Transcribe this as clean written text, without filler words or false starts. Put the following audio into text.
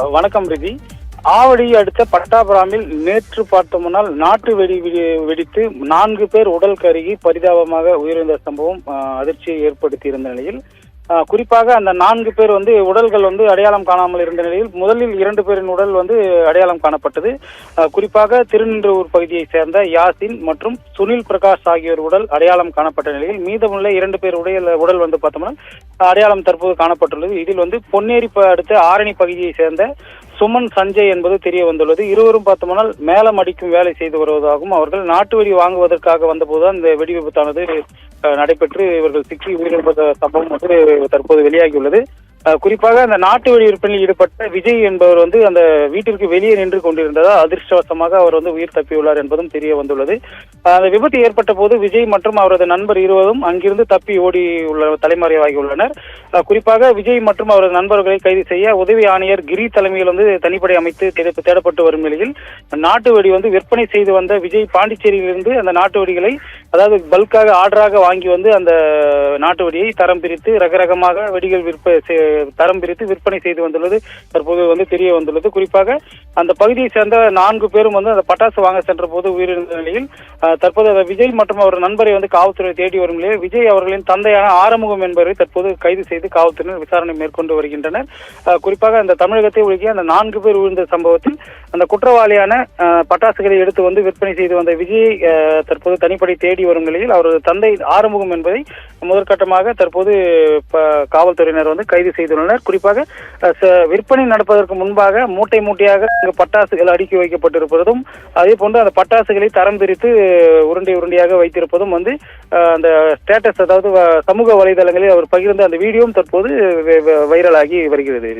வணக்கம் ரிதி. ஆவடி அடுத்த பட்டாபுராமில் நேற்று பார்த்தோம்னால் நாட்டு வெடித்து 4 பேர் உடல் கருகி பரிதாபமாக உயிரிழந்த சம்பவம் அதிர்ச்சியை ஏற்படுத்தி இருந்த நிலையில், குறிப்பாக அந்த 4 பேர் உடல்கள் அடையாளம் காணாமல் இருந்த நிலையில் முதலில் 2 பேரின் உடல் அடையாளம் காணப்பட்டது. குறிப்பாக திருநின்றவூர் பகுதியை சேர்ந்த யாசின் மற்றும் சுனில் பிரகாஷ் ஆகியோர் உடல் அடையாளம் காணப்பட்ட நிலையில் மீதமுள்ள 2 பேர் உடல் பார்த்தோம்னா அடையாளம் தற்போது காணப்பட்டுள்ளது. இதில் பொன்னேரி அடுத்த ஆரணி பகுதியை சேர்ந்த சுமன் சஞ்சய் என்பது தெரிய வந்துள்ளது. இருவரும் பார்த்தோம்னால் மேலம் அடிக்கும் வேலை செய்து வருவதாகவும் அவர்கள் நாட்டு வெடி வாங்குவதற்காக வந்தபோதுதான் இந்த வெடி விபத்தானது நடைபெற்று இவர்கள் சிக்கி உயிரிழந்த சம்பவம் தற்போது வெளியாகியுள்ளது. குறிப்பாக அந்த நாட்டு வெடி விற்பனையில் ஈடுபட்ட விஜய் என்பவர் அந்த வீட்டிற்கு வெளியே நின்று கொண்டிருந்ததால் அதிர்ஷ்டவசமாக அவர் உயிர் தப்பியுள்ளார் என்பதும் தெரிய வந்துள்ளது. அந்த விபத்து ஏற்பட்ட போது விஜய் மற்றும் அவரது நண்பர் இருவரும் அங்கிருந்து தப்பி ஓடி தலைமறைவாகியுள்ளனர். குறிப்பாக விஜய் மற்றும் அவரது நண்பர்களை கைது செய்ய உதவி ஆணையர் கிரி தலைமையில் தனிப்படை அமைத்து தேடப்பட்டு வரும் நிலையில் நாட்டு வெடி விற்பனை செய்து வந்த விஜய் பாண்டிச்சேரியிலிருந்து அந்த நாட்டு வெடிகளை, அதாவது பல்காக ஆர்டராக வாங்கி அந்த நாட்டு வெடியை தரம் பிரித்து ரகரகமாக வெடிகள் தரம் பிரித்து விற்பனை செய்து வந்துள்ளது தற்போது தெரிய வந்துள்ளது. குறிப்பாக அந்த பகுதியை சேர்ந்த 4 பேரும் அந்த பட்டாசு வாங்க சென்ற போது உயிரிழந்த நிலையில் தற்போது விஜய் மற்றும் அவர் நண்பரை காவல்துறை தேடி வரும் நிலையில் விஜய் அவர்களின் தந்தையான ஆறுமுகம் என்பவரை தற்போது கைது செய்து காவல்துறையினர் விசாரணை மேற்கொண்டு வருகின்றனர். குறிப்பாக அந்த தமிழகத்தை ஒழுகிய அந்த 4 பேர் விழுந்த சம்பவத்தில் அந்த குற்றவாளியான பட்டாசுகளை எடுத்து விற்பனை செய்து வந்த விஜயை தற்போது தனிப்படை தேடி வரும் நிலையில் அவரது தந்தை ஆறுமுகம் என்பதை முதற்கட்டமாக தற்போது காவல்துறையினர் கைது செய்துள்ளனர். குறிப்பாக விற்பனை நடப்பதற்கு முன்பாக மூட்டை மூட்டையாக பட்டாசுகள் அடுக்கி வைக்கப்பட்டிருப்பதும், அதே போன்று அந்த பட்டாசுகளை தரம் பிரித்து உருண்டையாக வைத்திருப்பதும் அந்த ஸ்டேட்டஸ், அதாவது சமூக வலைதளங்களில் அவர் பகிர்ந்த அந்த வீடியோவும் தற்போது வைரலாகி வருகிறது.